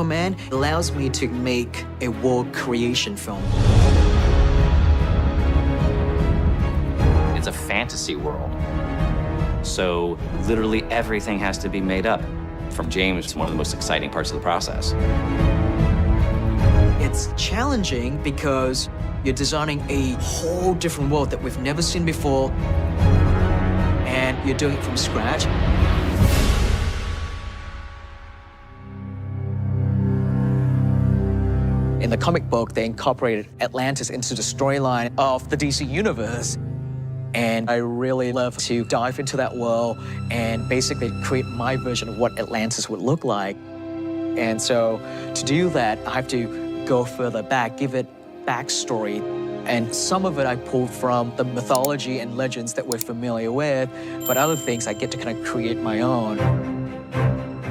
Aquaman allows me to make a world creation film. It's a fantasy world. So literally everything has to be made up. From James, it's one of the most exciting parts of the process. It's challenging because you're designing a whole different world that we've never seen before, and you're doing it from scratch. In the comic book, they incorporated Atlantis into the storyline of the DC universe. And I really love to dive into that world and basically create my version of what Atlantis would look like. And so to do that, I have to go further back, give it backstory. And some of it I pulled from the mythology and legends that we're familiar with, but other things I get to kind of create my own.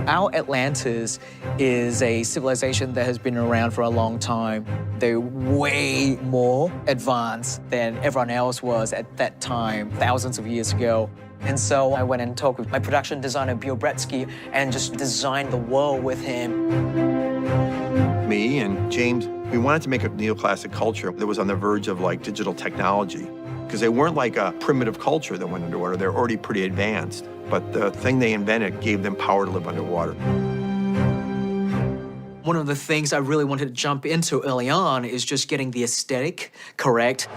Our Atlantis is a civilization that has been around for a long time. They're way more advanced than everyone else was at that time, thousands of years ago. And so I went and talked with my production designer, Beall and just designed the world with him. Me and James, we wanted to make a neoclassic culture that was on the verge of like digital technology, because they weren't like a primitive culture that went underwater. They're already pretty advanced. But the thing they invented gave them power to live underwater. One of the things I really wanted to jump into early on is just getting the aesthetic correct.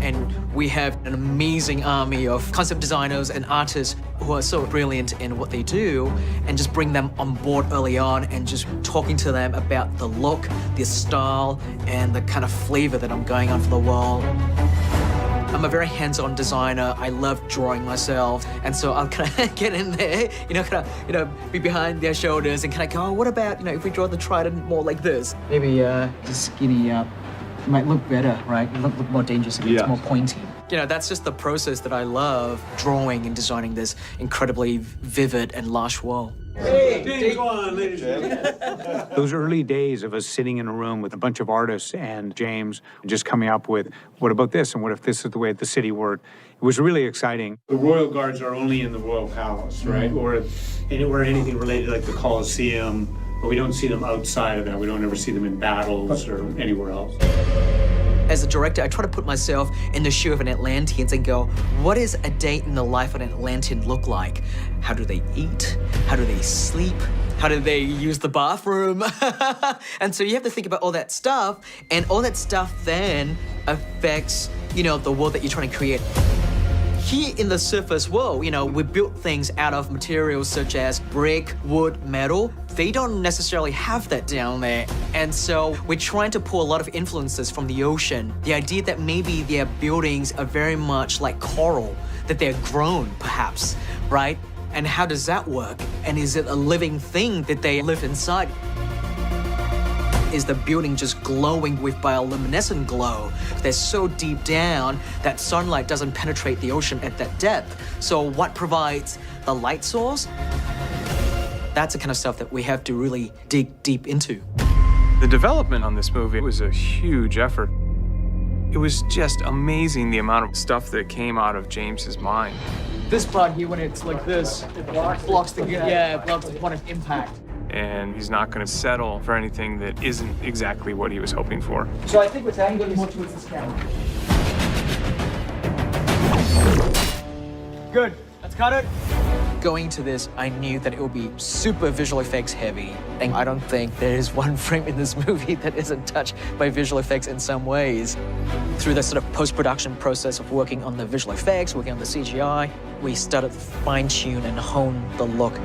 And we have an amazing army of concept designers and artists who are so brilliant in what they do, and just bring them on board early on and just talking to them about the look, the style, and the kind of flavor that I'm going on for the world. I'm a very hands-on designer. I love drawing myself. And so I'll kind of get in there, be behind their shoulders and kind of go, oh, what about, if we draw the trident more like this? Maybe just skinny up. It might look better, right? It look more dangerous if it's more pointy. That's just the process that I love, drawing and designing this incredibly vivid and lush world. Hey, James Wan, ladies and gentlemen. Those early days of us sitting in a room with a bunch of artists and James just coming up with, what about this? And what if this is the way the city worked? It was really exciting. The Royal Guards are only in the Royal Palace, right? Or anything related like the Colosseum, but we don't see them outside of that. We don't ever see them in battles or anywhere else. As a director, I try to put myself in the shoe of an Atlantean and go, what is a day in the life of an Atlantean look like? How do they eat? How do they sleep? How do they use the bathroom? And so you have to think about all that stuff, and all that stuff then affects, the world that you're trying to create. Here in the surface world, we built things out of materials such as brick, wood, metal. They don't necessarily have that down there. And so we're trying to pull a lot of influences from the ocean. The idea that maybe their buildings are very much like coral, that they're grown, perhaps, right? And how does that work? And is it a living thing that they live inside? Is the building just glowing with bioluminescent glow? They're so deep down that sunlight doesn't penetrate the ocean at that depth. So what provides the light source? That's the kind of stuff that we have to really dig deep into. The development on this movie was a huge effort. It was just amazing the amount of stuff that came out of James's mind. This part here, when it's like this, it blocks the point of impact. And he's not going to settle for anything that isn't exactly what he was hoping for. So I think we're angling more towards this camera. Good. Let's cut it. Going to this, I knew that it would be super visual effects heavy. And I don't think there is one frame in this movie that isn't touched by visual effects in some ways. Through the sort of post-production process of working on the visual effects, working on the CGI, we started to fine-tune and hone the look.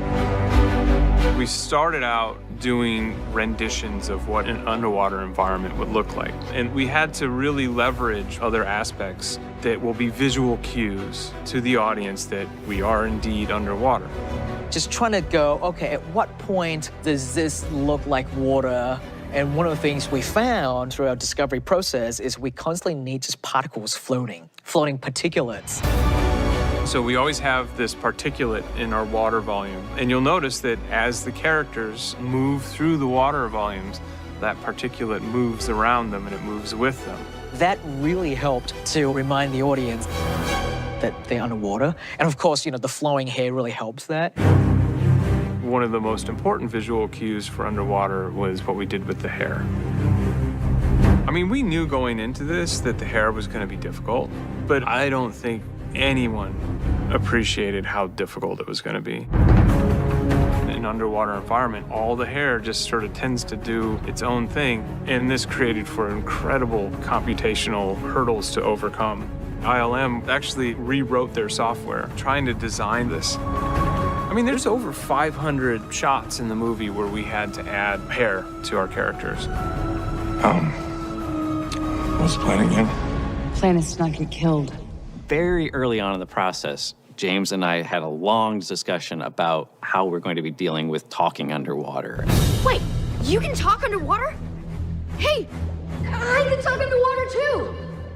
We started out doing renditions of what an underwater environment would look like. And we had to really leverage other aspects that will be visual cues to the audience that we are indeed underwater. Just trying to go, okay, at what point does this look like water? And one of the things we found through our discovery process is we constantly need just particles floating particulates. So we always have this particulate in our water volume. And you'll notice that as the characters move through the water volumes, that particulate moves around them and it moves with them. That really helped to remind the audience that they're underwater. And of course, the flowing hair really helps that. one of the most important visual cues for underwater was what we did with the hair. I mean, we knew going into this that the hair was going to be difficult, but I don't think anyone appreciated how difficult it was going to be. In an underwater environment, all the hair just sort of tends to do its own thing, and this created for incredible computational hurdles to overcome. ILM actually rewrote their software trying to design this. I mean, there's over 500 shots in the movie where we had to add hair to our characters. What's the plan again? Plan is to not get killed. Very early on in the process, James and I had a long discussion about how we're going to be dealing with talking underwater. Wait, you can talk underwater? Hey, I can talk underwater too!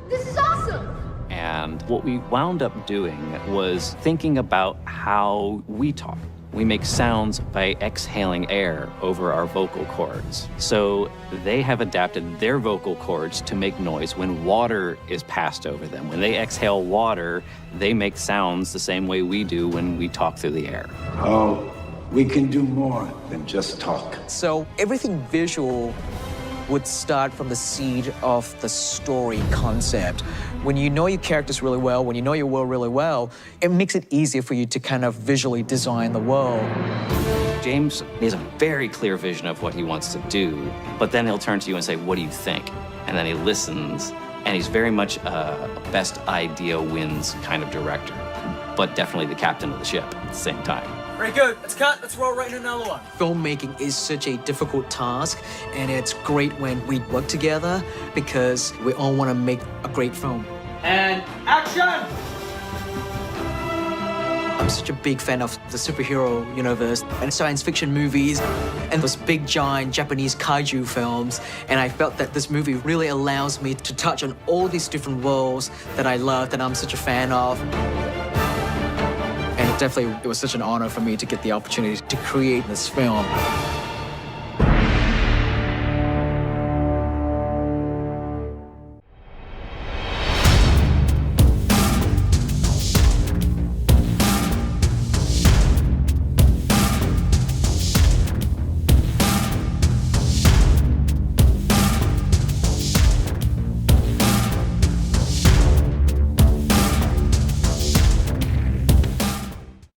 This is awesome! And what we wound up doing was thinking about how we talk. We make sounds by exhaling air over our vocal cords. So they have adapted their vocal cords to make noise when water is passed over them. When they exhale water, they make sounds the same way we do when we talk through the air. Oh, we can do more than just talk. So everything visual would start from the seed of the story concept. When you know your characters really well, when you know your world really well, it makes it easier for you to kind of visually design the world. James has a very clear vision of what he wants to do, but then he'll turn to you and say, what do you think? And then he listens, and he's very much a best idea wins kind of director, but definitely the captain of the ship at the same time. Very good. Let's cut. Let's roll right into another one. Filmmaking is such a difficult task, and it's great when we work together because we all want to make a great film. And action! I'm such a big fan of the superhero universe and science fiction movies and those big, giant Japanese kaiju films. And I felt that this movie really allows me to touch on all these different worlds that I love, that I'm such a fan of. And definitely, it was such an honor for me to get the opportunity to create this film.